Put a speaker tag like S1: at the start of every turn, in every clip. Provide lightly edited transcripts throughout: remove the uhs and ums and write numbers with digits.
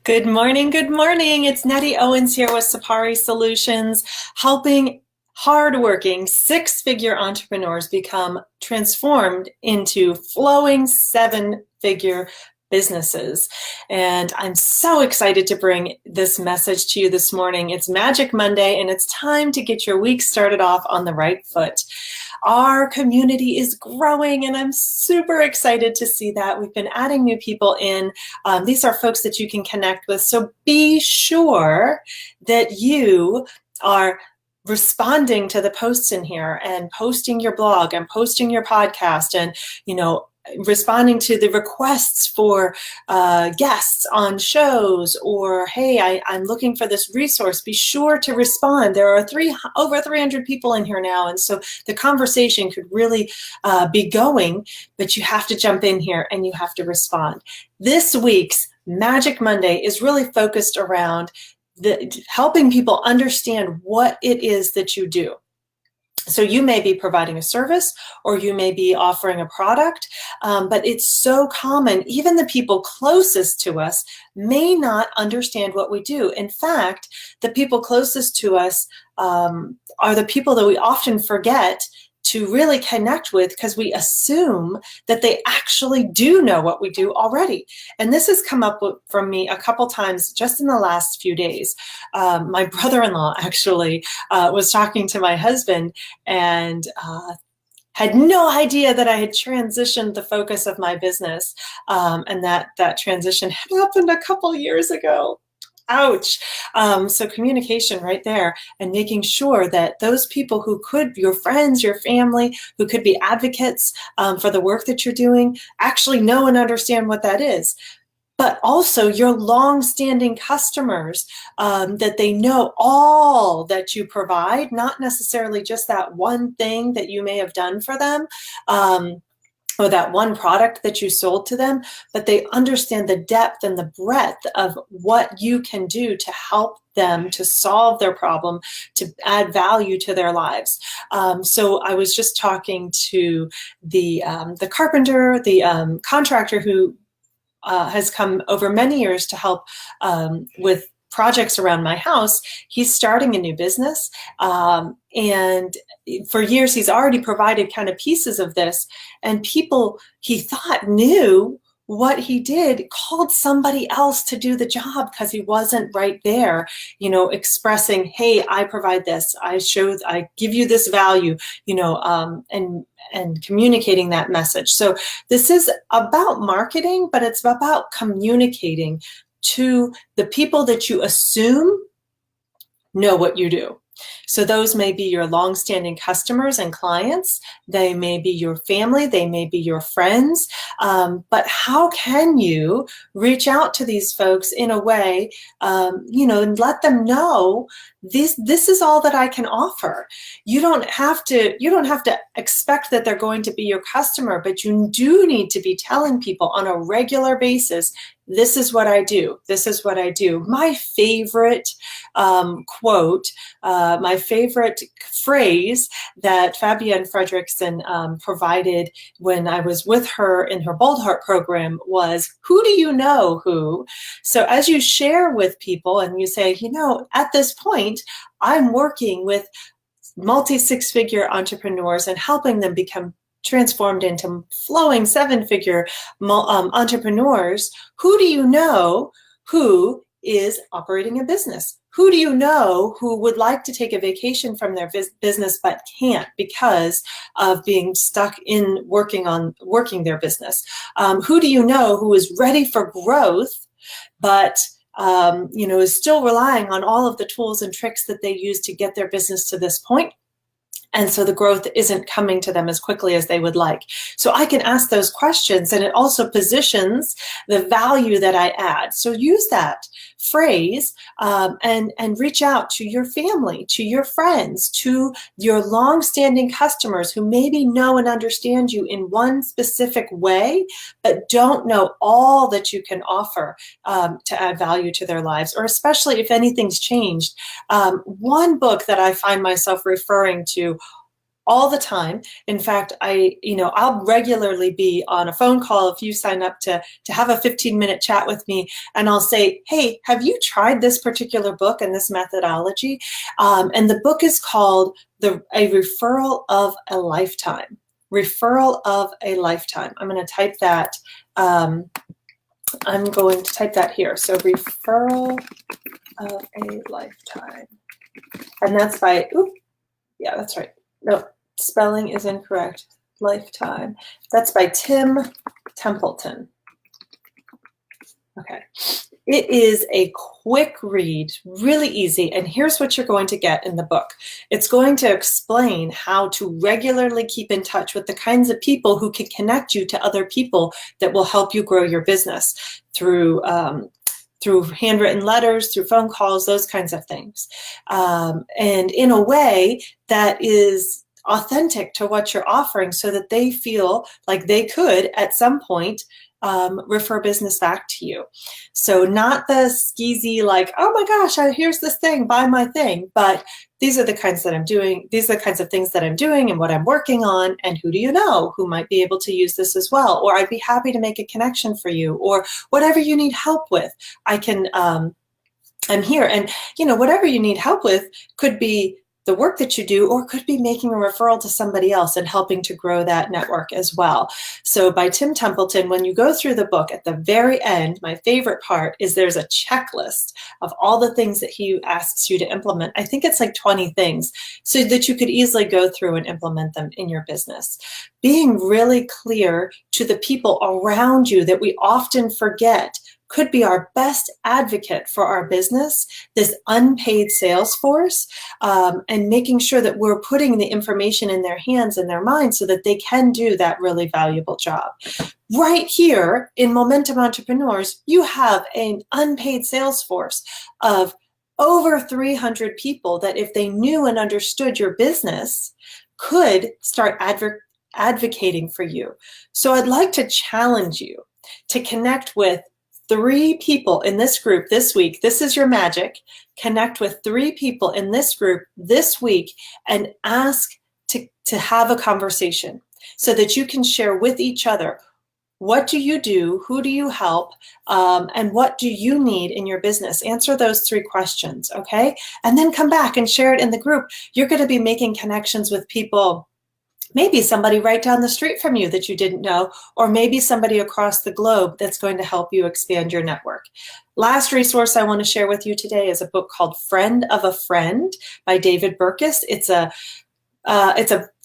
S1: Good morning. Good morning. It's Nettie Owens here with Sappari Solutions, helping hardworking six-figure entrepreneurs become transformed into flowing seven-figure businesses. And I'm so excited to bring this message to you this morning. It's Magic Monday, and it's time to get your week started off on the right foot. Our community is growing, and I'm super excited to see that. We've been adding new people in. These are folks that you can connect with. So be sure that you are responding to the posts in here and posting your blog and posting your podcast and, responding to the requests for guests on shows, or, hey, I'm looking for this resource. Be sure to respond. There are over 300 people in here now, and so the conversation could really be going, but you have to jump in here and you have to respond. This week's Magic Monday is really focused around helping people understand what it is that you do. So you may be providing a service or you may be offering a product, but it's so common, even the people closest to us may not understand what we do. In fact, the people closest to us are the people that we often forget to really connect with, because we assume that they actually do know what we do already. And this has come up from me a couple times just in the last few days. My brother-in-law actually was talking to my husband and had no idea that I had transitioned the focus of my business, and that transition had happened a couple years ago. Ouch. So communication right there, and making sure that those people who could, your friends, your family, who could be advocates for the work that you're doing, actually know and understand what that is. But also your long-standing customers, that they know all that you provide, not necessarily just that one thing that you may have done for them, or that one product that you sold to them, but they understand the depth and the breadth of what you can do to help them to solve their problem, to add value to their lives. So I was just talking to the carpenter, the contractor who has come over many years to help with projects around my house. He's starting a new business, and for years he's already provided kind of pieces of this, and people he thought knew what he did called somebody else to do the job because he wasn't right there, expressing, hey, I provide this, I give you this value, and communicating that message. So this is about marketing, but it's about communicating to the people that you assume know what you do. So those may be your long-standing customers and clients. They may be your family. They may be your friends. But how can you reach out to these folks in a way, and let them know this is all that I can offer. You don't have to expect that they're going to be your customer, but you do need to be telling people on a regular basis, this is what I do. This is what I do. My favorite quote, my favorite phrase that Fabienne Fredrickson provided when I was with her in her Bold Heart program was, who do you know who? So as you share with people and you say, at this point, I'm working with multi-six-figure entrepreneurs and helping them become transformed into flowing seven-figure entrepreneurs, who do you know who is operating a business? Who do you know who would like to take a vacation from their business but can't because of being stuck in working their business? Who do you know who is ready for growth but is still relying on all of the tools and tricks that they use to get their business to this point? And so the growth isn't coming to them as quickly as they would like. So I can ask those questions, and it also positions the value that I add. So use that phrase and reach out to your family, to your friends, to your long-standing customers who maybe know and understand you in one specific way, but don't know all that you can offer to add value to their lives, or especially if anything's changed. One book that I find myself referring to all the time. In fact, I'll regularly be on a phone call if you sign up to have a 15-minute chat with me, and I'll say, hey, have you tried this particular book and this methodology? And the book is called A Referral of a Lifetime. Referral of a Lifetime. I'm going to type that. I'm going to type that here. So Referral of a Lifetime. And that's by, yeah, that's right. No, spelling is incorrect. Lifetime. That's by Tim Templeton. Okay. It is a quick read, really easy, and here's what you're going to get in the book. It's going to explain how to regularly keep in touch with the kinds of people who can connect you to other people that will help you grow your business through handwritten letters, through phone calls, those kinds of things. And in a way that is authentic to what you're offering so that they feel like they could at some point refer business back to you. So not the skeezy, like, oh my gosh, here's this thing, buy my thing. But these are the kinds that I'm doing. These are the kinds of things that I'm doing and what I'm working on. And who do you know who might be able to use this as well? Or I'd be happy to make a connection for you, or whatever you need help with. I'm here. And, whatever you need help with could be the work that you do, or could be making a referral to somebody else and helping to grow that network as well. So by Tim Templeton, when you go through the book, at the very end, my favorite part is there's a checklist of all the things that he asks you to implement. I think it's like 20 things, so that you could easily go through and implement them in your business. Being really clear to the people around you that we often forget could be our best advocate for our business, this unpaid sales force, and making sure that we're putting the information in their hands and their minds so that they can do that really valuable job. Right here in Momentum Entrepreneurs, you have an unpaid sales force of over 300 people that, if they knew and understood your business, could start advocating for you. So I'd like to challenge you to connect with 3 people in this group this week. This is your magic. Connect with 3 people in this group this week and ask to have a conversation so that you can share with each other, what do you do, who do you help, and what do you need in your business? Answer those 3 questions, okay? And then come back and share it in the group. You're going to be making connections with people, maybe somebody right down the street from you that you didn't know, or maybe somebody across the globe that's going to help you expand your network. Last resource I want to share with you today is a book called Friend of a Friend by David Burkus. It's a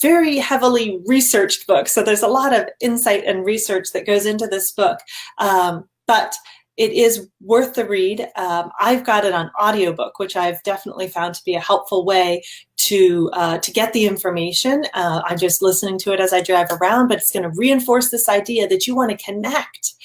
S1: very heavily researched book, so there's a lot of insight and research that goes into this book, but it is worth the read. I've got it on audiobook, which I've definitely found to be a helpful way to get the information. I'm just listening to it as I drive around, but it's going to reinforce this idea that you want to connect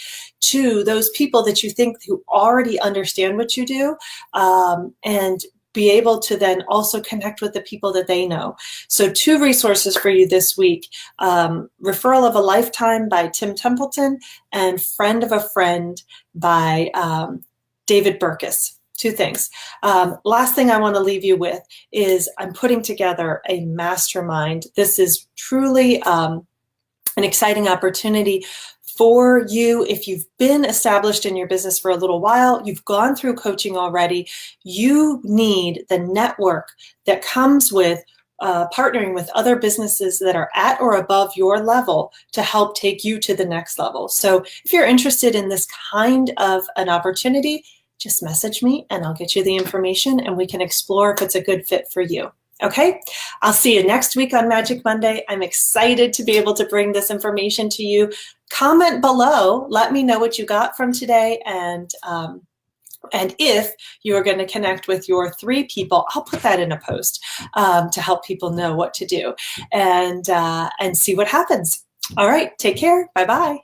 S1: to those people that you think who already understand what you do, and be able to then also connect with the people that they know. So 2 resources for you this week: Referral of a Lifetime by Tim Templeton and Friend of a Friend by David Burkus. 2 things. Last thing I want to leave you with is I'm putting together a mastermind. This is truly an exciting opportunity for you. If you've been established in your business for a little while, you've gone through coaching already, you need the network that comes with partnering with other businesses that are at or above your level to help take you to the next level. So if you're interested in this kind of an opportunity, just message me and I'll get you the information and we can explore if it's a good fit for you. Okay, I'll see you next week on Magic Monday. I'm excited to be able to bring this information to you. Comment below, let me know what you got from today, and if you are going to connect with your 3 people, I'll put that in a post to help people know what to do and see what happens. All right, take care. Bye-bye.